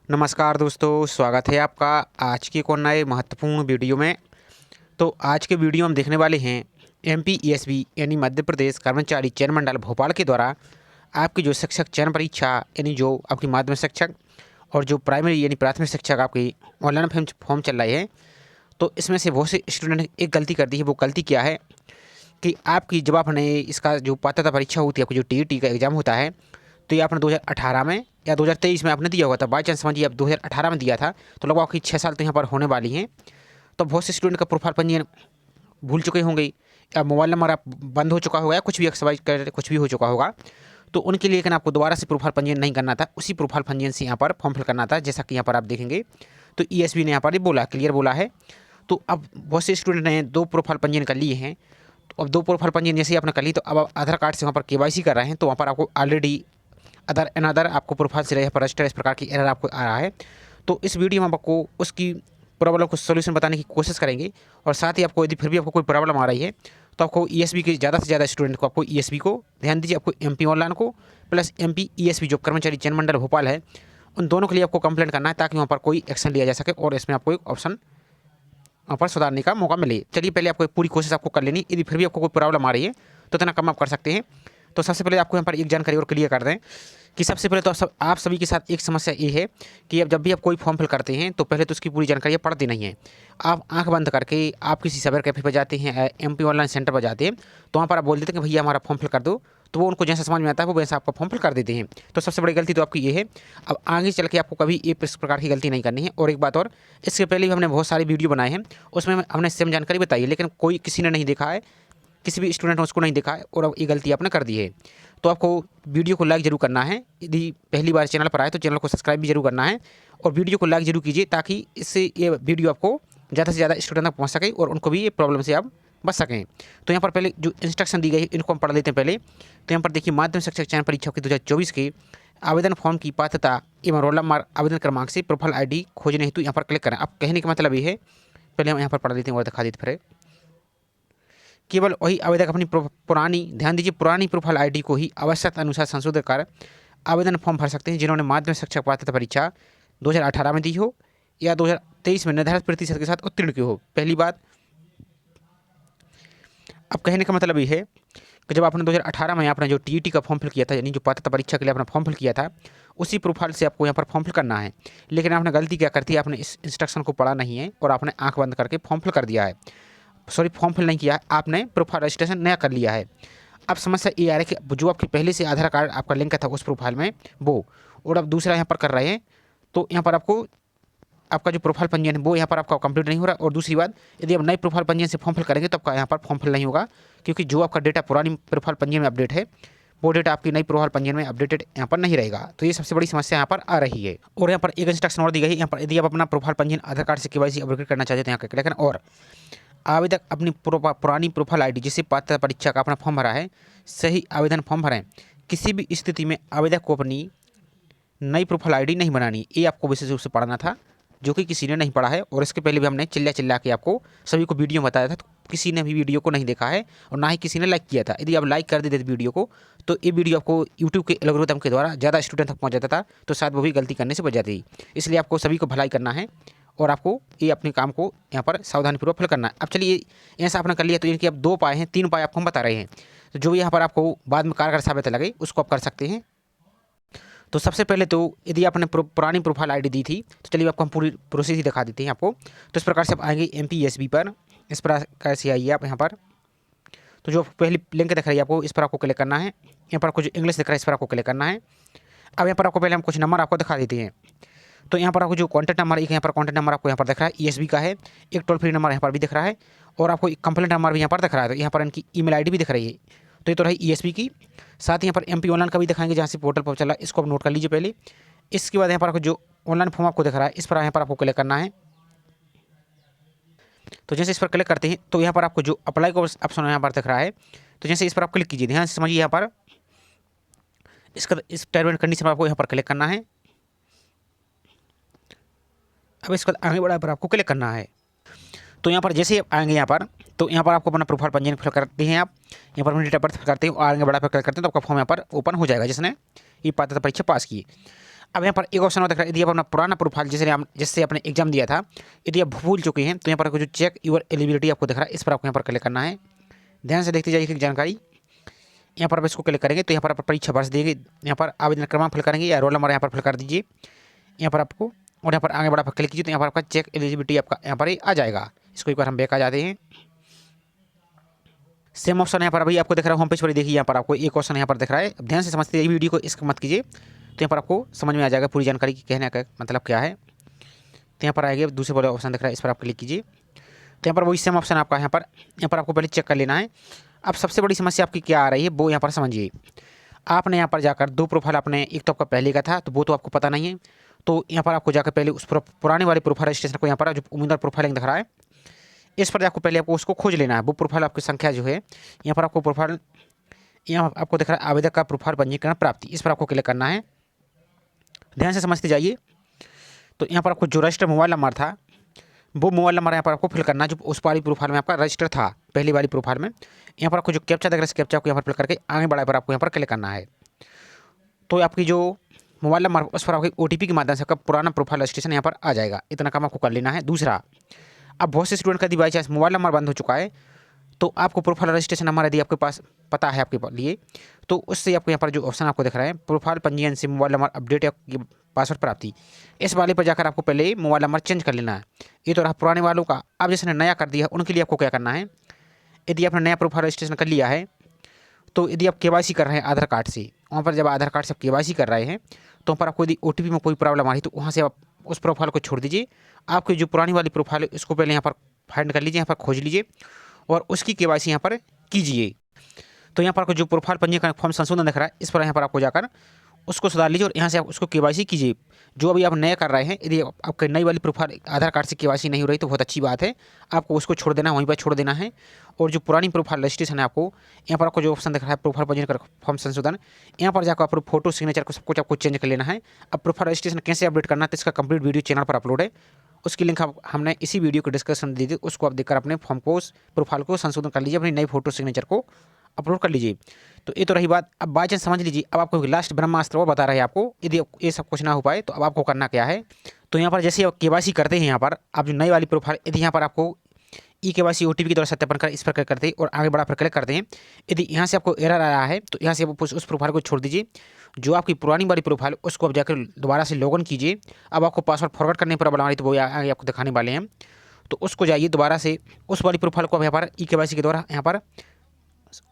नमस्कार दोस्तों, स्वागत है आपका आज के एक और नए महत्वपूर्ण वीडियो में। तो आज के वीडियो में हम देखने वाले हैं एमपीईएसबी यानी मध्य प्रदेश कर्मचारी चयन मंडल भोपाल के द्वारा आपकी जो शिक्षक चयन परीक्षा यानी जो आपकी माध्यमिक शिक्षक और जो प्राइमरी यानी प्राथमिक शिक्षक आपकी ऑनलाइन फॉर्म चल रही है। तो इसमें से बहुत से स्टूडेंट ने एक गलती कर दी है। वो गलती क्या है कि आपकी जब आपने इसका जो पात्रता परीक्षा होती है, आपको जो टीईटी का एग्ज़ाम होता है, तो ये आपने 2018 में या 2023 में आपने दिया हुआ था। बाई चांस समझिए आप 2018 में दिया था, तो लगभग आपकी 6 साल तो यहाँ पर होने वाली हैं। तो बहुत से स्टूडेंट का प्रोफाइल पंजीयन भूल चुके होंगे, या मोबाइल नंबर आप बंद हो चुका होगा, या कुछ भी एक्सरसाइज कर कुछ भी हो चुका होगा। तो उनके लिए लेकिन आपको दोबारा से प्रोफाइल पंजीयन नहीं करना था, उसी प्रोफाइल पंजीयन से यहाँ पर फॉर्म फिल करना था, जैसा कि यहाँ पर आप देखेंगे। तो ईएसबी ने यहाँ पर बोला, क्लियर बोला है। तो अब बहुत से स्टूडेंट ने 2 प्रोफाइल पंजीयन कर लिए हैं। तो अब 2 प्रोफाइल पंजीयन जैसे ही आपने कर ली, तो अब आप आधार कार्ड से वहाँ पर केवाईसी कर रहे हैं, तो वहाँ पर आपको ऑलरेडी अदर आपको प्रोफाइल से पर रजिस्टर इस प्रकार की एरर आपको आ रहा है। तो इस वीडियो में हम आपको उसकी प्रॉब्लम को सोल्यूशन बताने की कोशिश करेंगे, और साथ ही आपको यदि फिर भी आपको कोई प्रॉब्लम आ रही है तो आपको ईएसबी के ज़्यादा से ज़्यादा स्टूडेंट को आपको ईएसबी को ध्यान दीजिए, आपको एमपी ऑनलाइन को प्लस एमपी ईएसबी जो कर्मचारी चयन मंडल भोपाल है, उन दोनों के लिए आपको कंप्लेंट करना है, ताकि वहाँ पर कोई एक्शन लिया जा सके और इसमें आपको एक ऑप्शन वहाँ पर सुधारने का मौका मिले। चलिए पहले आपको पूरी कोशिश आपको कर लेनी। यदि फिर भी आपको कोई प्रॉब्लम आ रही है तो इतना कम आप कर सकते हैं। तो सबसे पहले आपको यहाँ पर एक जानकारी और क्लियर कर दें कि सबसे पहले तो आप सभी के साथ एक समस्या ये है कि अब जब भी आप कोई फॉर्म फिल करते हैं तो पहले तो उसकी पूरी जानकारी पढ़ते नहीं है। आप आंख बंद करके आप किसी साइबर कैफे पर जाते हैं, एमपी ऑनलाइन सेंटर पर जाते हैं, तो वहाँ पर आप बोल देते हैं कि भैया हमारा फॉर्म फिल कर दो, तो वो उनको जैसा समझ में आता है वो वैसा आपका फॉर्म फिल कर देते हैं। तो सबसे बड़ी गलती तो आपकी ये है। अब आगे चल के आपको कभी इस प्रकार की गलती नहीं करनी है। और एक बात और, इससे पहले भी हमने बहुत सारे वीडियो बनाए हैं, उसमें हमने सेम जानकारी बताई है, लेकिन कोई किसी ने नहीं देखा है, किसी भी स्टूडेंट ने उसको नहीं देखा है, और अब ये गलती आपने कर दी है। तो आपको वीडियो को लाइक जरूर करना है। यदि पहली बार चैनल पर आए तो चैनल को सब्सक्राइब भी जरूर करना है, और वीडियो को लाइक जरूर कीजिए, ताकि इससे ये वीडियो आपको ज़्यादा से ज़्यादा स्टूडेंट तक पहुँच सके और उनको भी ये प्रॉब्लम से आप बच सकें। तो यहाँ पर पहले जो इंस्ट्रक्शन दी गई है इनको हम पढ़ लेते हैं पहले। तो यहाँ पर देखिए, माध्यमिक शिक्षक चयन परीक्षा की 2024 के आवेदन फॉर्म की पात्रता एवं रोल नंबर आवेदन क्रमांक से प्रोफाइल आईडी खोजने हेतु यहाँ पर क्लिक करें। अब कहने का मतलब ये है, पहले हम यहाँ पर पढ़ लेते हैं और दिखा देते फिर। केवल वही आवेदक अपनी पुरानी, ध्यान दीजिए, पुरानी प्रोफाइल आईडी को ही आवश्यकता अनुसार संशोधित कर आवेदन फॉर्म भर सकते हैं, जिन्होंने माध्यमिक शिक्षक पात्रता परीक्षा 2018 में दी हो या 2023 में निर्धारित प्रतिशत के साथ उत्तीर्ण की हो। पहली बात, अब कहने का मतलब ये है कि जब आपने 2018 में आपने जो टीईटी का फॉर्म फिल किया था, यानी जो पात्रता परीक्षा के लिए आपने फॉर्म फिल किया था, उसी प्रोफाइल से आपको यहाँ पर फॉर्म फिल करना है। लेकिन आपने गलती क्या करती है, आपने इस इंस्ट्रक्शन को पढ़ा नहीं है और आपने आंख बंद करके फॉर्म फिल कर दिया है। सॉरी, फॉर्म फिल नहीं किया है, आपने प्रोफाइल रजिस्ट्रेशन नया कर लिया है। अब समस्या ये आ रही है कि जो आपके पहले से आधार कार्ड आपका लिंक था उस प्रोफाइल में वो, और अब दूसरा यहाँ पर कर रहे हैं, तो यहाँ पर आपको आपका जो प्रोफाइल पंजीयन है वो यहाँ पर आपका कंप्लीट नहीं हो रहा। और दूसरी बात, यदि आप नई प्रोफाइल पंजीयन से फॉर्म फिल करेंगे तो आपका यहाँ पर फॉर्म फिल नहीं होगा, क्योंकि जो आपका डेटा पुरानी प्रोफाइल पंजीयन में अपडेट है वो डेटा आपकी नई प्रोफाइल पंजीयन में अपडेटेड यहाँ पर नहीं रहेगा। तो ये सबसे बड़ी समस्या यहाँ पर आ रही है। और यहाँ पर एक इंस्ट्रक्शन और दी गई है, यहाँ पर यदि आप अपना प्रोफाइल पंजीयन आधार कार्ड से केवाईसी अपडेट करना चाहते हैं तो यहाँ क्लिक करें, और आवेदक अपनी पुरानी प्रोफाइल आईडी जिससे पात्रता परीक्षा का अपना फॉर्म भरा है सही आवेदन फॉर्म भरें। किसी भी स्थिति में आवेदक को अपनी नई प्रोफाइल आईडी नहीं बनानी। ये आपको विशेष रूप से पढ़ना था, जो कि किसी ने नहीं पढ़ा है। और इसके पहले भी हमने चिल्ला के आपको सभी को वीडियो बताया था, तो किसी ने भी वीडियो को नहीं देखा है और ना ही किसी ने लाइक किया था। यदि आप लाइक कर देते थे वीडियो को, तो ये वीडियो आपको यूट्यूब के एल्गोरिथम के द्वारा ज़्यादा स्टूडेंट तक पहुँच जाता था, तो शायद वो भी गलती करने से बच जाती। इसलिए आपको सभी को भलाई करना है और आपको ये अपने काम को यहाँ पर सावधानीपूर्वक फिल करना है। अब चलिए, ऐसा आपने कर लिया तो इनके अब 2 उपाय हैं, 3 उपाय आपको हम बता रहे हैं, तो जो यहाँ पर आपको बाद में कारगर साबित लगे उसको आप कर सकते हैं। तो सबसे पहले तो यदि आपने पुरानी प्रोफाइल आईडी दी थी, तो चलिए आपको हम पूरी प्रोसेस ही दिखा देते हैं आपको। तो इस प्रकार से आप आएंगे एमपीईएसबी पर, इस प्रकार से आइए आप यहाँ पर। तो जो पहली लिंक दिख रही है आपको, इस पर आपको क्लिक करना है। यहाँ पर आपको जो इंग्लिश दिख रहा है इस पर आपको क्लिक करना है। अब यहाँ पर आपको पहले हम कुछ नंबर आपको दिखा देते हैं। तो यहाँ पर आपको जो कॉन्टैक्ट नंबर, एक यहाँ पर कॉन्टैक्ट नंबर आपको यहाँ पर दिख रहा है ईएसबी का है, एक टोल फ्री नंबर यहाँ पर भी दिख रहा है, और आपको एक कंप्लेंट नंबर भी यहाँ पर दिख रहा है। तो यहाँ पर इनकी ईमेल आईडी भी दिख रही है। तो ये तो रही ईएसबी की। साथ ही यहाँ पर एमपी ऑनलाइन का भी दिखाएंगे, जहाँ से पोर्टल पर चला, इसको आप नोट कर लीजिए पहले। इसके बाद यहाँ पर आपको जो ऑनलाइन फॉर्म आपको दिख रहा है, इस पर यहाँ पर आपको क्लिक करना है। तो जैसे इस पर क्लिक करते हैं तो यहाँ पर आपको जो अप्लाई का ऑप्शन यहाँ पर दिख रहा है, तो जैसे इस पर आप क्लिक कीजिए, ध्यान से समझिए। यहाँ पर इसका इस टर्म एंड कंडीशन पर आपको यहाँ पर क्लिक करना है। अब इसके बाद आगे बढ़ा पर आपको क्लिक करना है। तो यहाँ पर जैसे आप आएंगे यहाँ पर, तो यहाँ पर आपको अपना प्रोफाइल पंजीयन फिल करते हैं। आप यहाँ पर अपनी डेट ऑफ बर्थ फिल करते हैं और आगे बढ़ा पर क्लिक करते हैं, तो आपका फॉर्म यहाँ पर ओपन हो जाएगा, जिसने ये पात्रता परीक्षा पास की। अब यहाँ पर एक ऑप्शन और दिख रहा है, यदि आप अपना पुराना प्रोफाइल जिससे आपने एग्जाम दिया था यदि आप भूल चुके हैं तो यहाँ पर आपको जो चेक योर एलिजिबिलिटी आपको दिख रहा है, इस पर आपको यहाँ पर क्लिक करना है। ध्यान से देखते जाइए जानकारी। यहाँ पर आप इसको क्लिक करेंगे तो यहाँ पर आप परीक्षा वर्ष देंगे, यहाँ पर आवेदन क्रमांक फिल करेंगे या रोल नंबर यहाँ पर फिल कर दीजिए यहाँ पर आपको, और यहाँ पर आगे बढ़ा पर क्लिक कीजिए तो यहाँ पर आपका चेक एलिजिबिलिटी आपका यहाँ पर ही आ जाएगा। इसको एक बार हम बैक आ जाते हैं। सेम ऑप्शन यहाँ पर अभी आपको दिख रहा है होम पेज पर, देखिए यहाँ पर आपको एक ऑप्शन यहाँ पर दिख रहा है। ध्यान से समझते हैं वीडियो को, इसका मत कीजिए तो यहाँ पर आपको समझ में आ जाएगा पूरी जानकारी की कहने का मतलब क्या है। तो यहाँ पर आएगा दूसरे वाले ऑप्शन दिख रहा है, इस पर आप क्लिक कीजिए तो यहाँ पर वही सेम ऑप्शन आपका यहाँ पर आपको पहले चेक कर लेना है। अब सबसे बड़ी समस्या आपकी क्या आ रही है वो यहाँ पर समझिए। आपने यहाँ पर जाकर दो प्रोफाइल आपने, एक तो आपका पहले का था तो वो तो आपको पता नहीं है, तो यहाँ पर आपको जाकर पहले उस पुराने वाले प्रोफाइल रजिस्ट्रेशन को यहाँ पर जो उम्मीदवार प्रोफाइलिंग दिख रहा है इस पर आपको पहले आपको उसको खोज लेना है। वो प्रोफाइल आपकी संख्या जो है यहाँ पर आपको प्रोफाइल यहाँ आपको दिख रहा है आवेदक का प्रोफाइल पंजीकरण प्राप्ति, इस पर आपको क्लिक करना है। ध्यान से समझते जाइए। तो यहाँ पर आपको जो रजिस्टर मोबाइल नंबर था वो मोबाइल नंबर यहाँ पर आपको फिल करना है जो उस वाली प्रोफाइल में आपका रजिस्टर था, पहली वाली प्रोफाइल में। यहाँ पर आपको जो कैप्चा दिख रहा है इस कैप्चा को यहाँ पर फिल करके आगे बढ़ाए पर आपको यहाँ पर क्लिक करना है। तो आपकी जो मोबाइल नंबर उस पर आपकी OTP के माध्यम से आपका पुराना प्रोफाइल रजिस्ट्रेशन यहाँ पर आ जाएगा। इतना काम आपको कर लेना है। दूसरा, अब बहुत से स्टूडेंट का यदि बाई चांस मोबाइल नंबर बंद हो चुका है तो आपको प्रोफाइल रजिस्ट्रेशन नंबर यदि आपके पास पता है आपके लिए तो उससे आपको यहाँ पर जो ऑप्शन आपको दिख रहा है प्रोफाइल पंजीयन से मोबाइल नंबर अपडेट या पासवर्ड प्राप्ति, इस वाले पर जाकर आपको पहले मोबाइल नंबर चेंज कर लेना है। ये तो रहा पुराने वालों का। अब जिसने नया कर दिया उनके लिए आपको क्या करना है, यदि आपने नया प्रोफाइल रजिस्ट्रेशन कर लिया है तो यदि आप KYC कर रहे हैं आधार कार्ड से, वहाँ पर जब आधार कार्ड से आप KYC कर रहे हैं तो वहाँ पर आपको यदि OTP में कोई प्रॉब्लम आ रही तो वहाँ से आप उस प्रोफाइल को छोड़ दीजिए। आपकी जो पुरानी वाली प्रोफाइल है उसको पहले यहाँ पर फाइंड कर लीजिए, यहाँ पर खोज लीजिए और उसकी KYC यहाँ पर कीजिए। तो यहाँ पर आपको जो प्रोफाइल पंजीकरण फॉर्म संशोधन दिख रहा है इस पर यहाँ पर आपको जाकर उसको सुधार लीजिए और यहाँ से आप उसको KYC कीजिए। जो अभी आप नया कर रहे हैं यदि आपकी नई वाली प्रोफाइल आधार कार्ड से KYC नहीं हो रही तो बहुत अच्छी बात है, आपको उसको छोड़ देना है, वहीं पर छोड़ देना है। और जो पुरानी प्रोफाइल रजिस्ट्रेशन है आपको यहाँ पर आपको जो ऑप्शन दिख रहा है प्रोफाइल पंजीकरण फॉर्म संशोधन, यहाँ पर जाकर आप फोटो सिग्नेचर को सब कुछ आपको चेंज कर लेना है। अब प्रोफाइल रजिस्ट्रेशन कैसे अपडेट करना है तो इसका कंप्लीट वीडियो चैनल पर अपलोड है, उसकी लिंक हमने इसी वीडियो को डिस्कशन दी थी, उसको आप देखकर अपने फॉर्म को प्रोफाइल को संशोधन कर लीजिए, अपनी नई फोटो सिग्नेचर को अपलोड कर लीजिए। तो ये तो रही बात। अब बाई चांस समझ लीजिए, अब आपको लास्ट ब्रह्मास्त्र वो बता रहे हैं आपको, यदि ये सब कुछ ना हो पाए तो अब आपको करना क्या है। तो यहाँ पर जैसे आप KYC करते हैं यहाँ पर आप जो नई वाली प्रोफाइल, यदि यहाँ पर आपको KYC OTP के द्वारा सत्यापन कर इस पर क्लिक करते हैं और आगे बढ़ा पर क्लिक करते हैं। यदि यहाँ से आपको एरर आया है तो यहाँ से आप उस प्रोफाइल को छोड़ दीजिए। जो आपकी पुरानी वाली प्रोफाइल उसको आप जाकर दोबारा से लॉगिन कीजिए। अब आपको पासवर्ड फॉरवर्ड करने पर प्रॉब्लम आ रही तो वो आगे आपको दिखाने वाले हैं, तो उसको जाइए दोबारा से उस वाली प्रोफाइल को यहाँ पर KYC के द्वारा यहाँ पर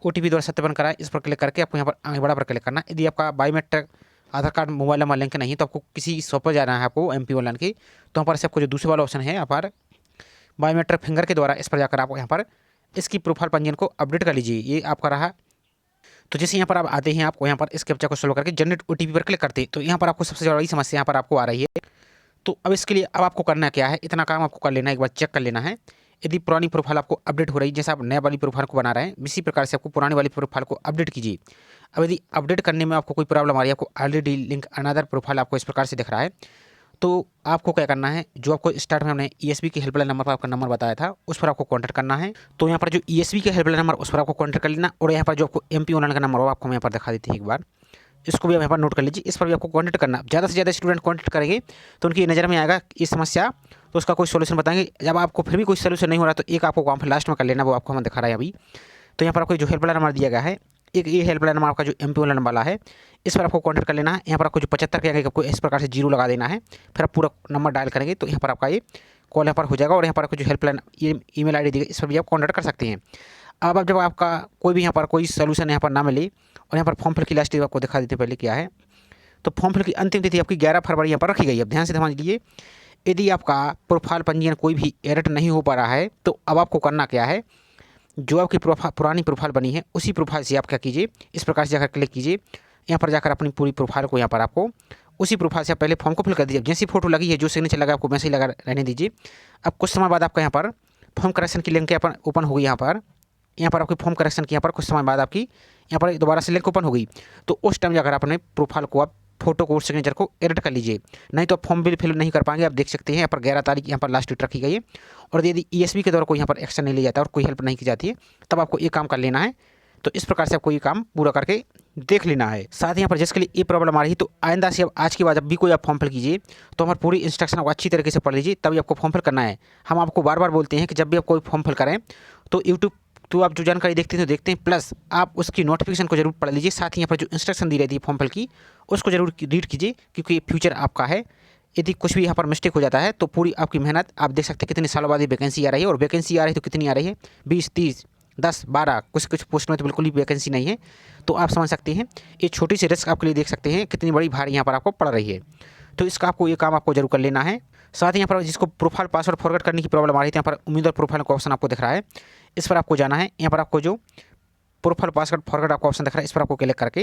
OTP द्वारा सत्यापन कराएं, इस पर क्लिक करके आपको यहाँ पर आगे बढ़ा पर क्लिक करना। यदि आपका बायोमेट्रिक आधार कार्ड मोबाइल नंबर लिंक नहीं तो आपको किसी शॉप पर जाना है आपको MP ऑनलाइन की, तो यहाँ पर से आपको जो दूसरे वाला ऑप्शन है यहाँ पर बायोमेट्रिक फिंगर के द्वारा इस पर जाकर आप यहाँ पर इसकी प्रोफाइल पंजीयन को अपडेट कर लीजिए। ये आपका रहा। तो जैसे यहाँ पर आप आते हैं आपको यहाँ पर इस कैप्चा को सोल्व करके जनरेट OTP पर क्लिक करते हैं तो यहाँ पर आपको सबसे बड़ी समस्या यहाँ पर आपको आ रही है। तो अब इसके लिए अब आपको करना क्या है, इतना काम आपको कर लेना है, एक बार चेक कर लेना है। यदि पुरानी प्रोफाइल आपको अपडेट हो रही है, जैसे आप नए वाली प्रोफाइल को बना रहे हैं इसी प्रकार से आपको पुरानी वाली प्रोफाइल को अपडेट कीजिए। अब यदि अपडेट करने में आपको कोई प्रॉब्लम आ रही है, आपको ऑलरेडी लिंक अनदर प्रोफाइल आपको इस प्रकार से दिख रहा है, तो आपको क्या करना है, जो आपको स्टार्ट में हमने ESB के हेल्पलाइन नंबर पर आपका नंबर बताया था उस पर आपको कॉन्टैक्ट करना है। तो यहाँ पर जो ESB के हेल्पलाइन नंबर उस पर आपको कॉन्टैक्ट कर लेना और यहाँ पर जो आपको MP ऑनलाइन का नंबर हो आपको हम यहाँ पर दिखा देते हैं एक बार, इसको भी आप यहाँ पर नोट कर लीजिए। इस पर भी आपको कॉन्टैक्ट करना। ज़्यादा से ज़्यादा स्टूडेंट कॉन्टैक्ट करेंगे तो उनकी नज़र में आएगा ये समस्या, तो उसका कोई सोल्यूशन बताएंगे। जब आपको फिर भी कोई सोल्यूशन नहीं हो रहा तो एक आपको वहाँ पर लास्ट में कर लेना, वो आपको हम दिखा रहे हैं अभी। तो यहाँ पर आपको जो हेल्पलाइन नंबर दिया गया है, एक ये हेल्पलाइन नंबर आपका जो MP ऑनलाइन नंबर वाला है, इस पर आपको कॉन्टैक्ट कर लेना है। यहाँ पर आपको जो 75 के आगे आपको इस प्रकार से 0 लगा देना है, फिर आप पूरा नंबर डायल करेंगे तो यहाँ पर आपका ये कॉल यहाँ पर हो जाएगा और यहाँ पर आपको जो हेल्पलाइन email ID दी गई इस पर भी आप कॉन्टैक्ट कर सकते हैं। अब जब आपका कोई भी यहाँ पर कोई सोल्यूशन यहाँ पर ना मिले और यहाँ पर फॉर्म फिल की लास्ट डेट आपको दिखा देते पहले क्या है, तो फॉर्म फिल की अंतिम तिथि आपकी 11 फरवरी यहाँ पर रखी गई है। अब ध्यान से समझ लीजिए, यदि आपका प्रोफाइल पंजीयन कोई भी एडिट नहीं हो पा रहा है तो अब आपको करना क्या है, जो आपकी पुरानी प्रोफाइल बनी है उसी प्रोफाइल से आप क्या कीजिए, इस प्रकार से जाकर क्लिक कीजिए। यहाँ पर जाकर अपनी पूरी प्रोफाइल को यहाँ पर आपको उसी प्रोफाइल से आप पहले फॉर्म को फिल कर दीजिए। जैसी फोटो लगी है, जो सिग्नेचर लगा आपको वैसे ही लगा रहने दीजिए। अब कुछ समय बाद आपका यहाँ पर फॉर्म करेक्शन की लिंक यहाँ पर ओपन होगी। यहाँ पर आपकी फॉर्म करेक्शन की यहाँ पर कुछ समय बाद आपकी यहाँ पर दोबारा से लिंक ओपन हो गई, तो उस टाइम जाकर अपने प्रोफाइल को आप फोटो को सिग्नेचर को एडिट कर लीजिए, नहीं तो आप फॉर्म भी फिल नहीं कर पाएंगे। आप देख सकते हैं यहाँ पर 11 तारीख यहाँ पर लास्ट डेट रखी गई है। और यदि ESB के द्वारा कोई यहाँ पर एक्शन नहीं लिया जाता और कोई हेल्प नहीं की जाती है तब आपको ये काम कर लेना है। तो इस प्रकार से आपको ये काम पूरा करके देख लेना है। साथ ही यहाँ पर जिसके लिए ये प्रॉब्लम आ रही है तो आइंदा से अब आज के बाद जब भी कोई आप फॉर्म फिल कीजिए तो हमारी पूरी इंस्ट्रक्शन आपको अच्छी तरीके से पढ़ लीजिए, तभी आपको फॉर्म फिल करना है। हम आपको बार बार बोलते हैं कि जब भी आप कोई फॉर्म फिल करें तो यूट्यूब तो आप जो जानकारी देखते हैं तो देखते हैं, प्लस आप उसकी नोटिफिकेशन को जरूर पढ़ लीजिए। साथ ही यहाँ पर जो इंस्ट्रक्शन दी रहती है फॉर्म फिल की उसको जरूर रीड कीजिए, क्योंकि फ्यूचर आपका है। यदि कुछ भी यहाँ पर मिस्टेक हो जाता है तो पूरी आपकी मेहनत, आप देख सकते हैं कितने सालों बाद ये वैकेंसी आ रही है, और वैकेंसी आ रही है तो कितनी आ रही है 20, 30, 10, 12, कुछ पोस्ट में तो बिल्कुल ही वैकेंसी नहीं है। तो आप समझ सकते हैं ये छोटी सी रिस्क आपके लिए देख सकते हैं कितनी बड़ी भारी यहाँ पर आपको पड़ रही है। तो इसका आपको ये काम आपको जरूर कर लेना है। साथ ही यहाँ पर जिसको प्रोफाइल पासवर्ड फॉरगेट करने की प्रॉब्लम आ रही थी, यहाँ पर उम्मीदवार प्रोफाइल का ऑप्शन आपको दिख रहा है, इस पर आपको जाना है। यहाँ पर आपको जो प्रोफाइल पासवर्ड फॉरगेट आपको ऑप्शन दिख रहा है, इस पर आपको क्लिक करके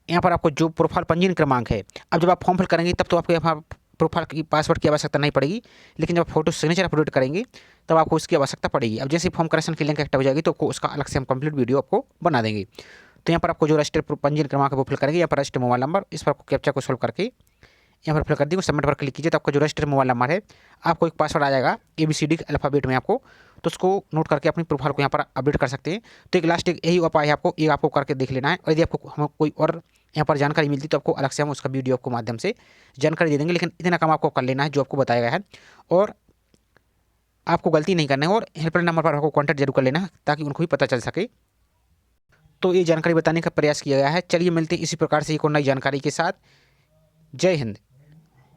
यहाँ पर आपको जो प्रोफाइल पंजीयन क्रमांक है, अब जब आप फॉर्म फिल करेंगे तब तो आपको यहाँ प्रोफाइल की पासवर्ड की आवश्यकता नहीं पड़ेगी, लेकिन जब फोटो सिग्नेचर अपलोड करेंगे तब आपको उसकी आवश्यकता पड़ेगी। अब जैसे फॉर्म करेक्शन की लिंक एक्टिव हो जाएगी तो उसका अलग से हम कंप्लीट वीडियो आपको बना देंगे। तो यहाँ पर आपको जो रजिस्टर पंजीयन क्रमांक है वो फिल करेंगे, यहाँ पर रजिस्टर मोबाइल नंबर, इस पर आपको कैप्चा को सोल्व करके यहाँ पर फिल कर दी, सबमिट पर क्लिक कीजिए। तो आपका जो रजिस्टर मोबाइल नंबर है, आपको एक पासवर्ड आ जाएगा ABCD अल्फ़ाबेट में आपको, तो उसको नोट करके अपनी प्रोफाइल को यहाँ पर अपडेट कर सकते हैं। तो एक लास्ट एक यही उपाय है, आपको ये आपको करके देख लेना है। और यदि आपको हम कोई और यहाँ पर जानकारी मिलती तो आपको अलग से हम उसका वीडियो आपको माध्यम से जानकारी दे देंगे, लेकिन इतना काम आपको कर लेना है जो आपको बताया गया है, और आपको गलती नहीं करना है। और हेल्पलाइन नंबर पर आपको कॉन्टैक्ट जरूर कर लेना है ताकि उनको भी पता चल सके। तो ये जानकारी बताने का प्रयास किया गया है। चलिए मिलते हैं इसी प्रकार से एक और नई जानकारी के साथ। जय हिंद।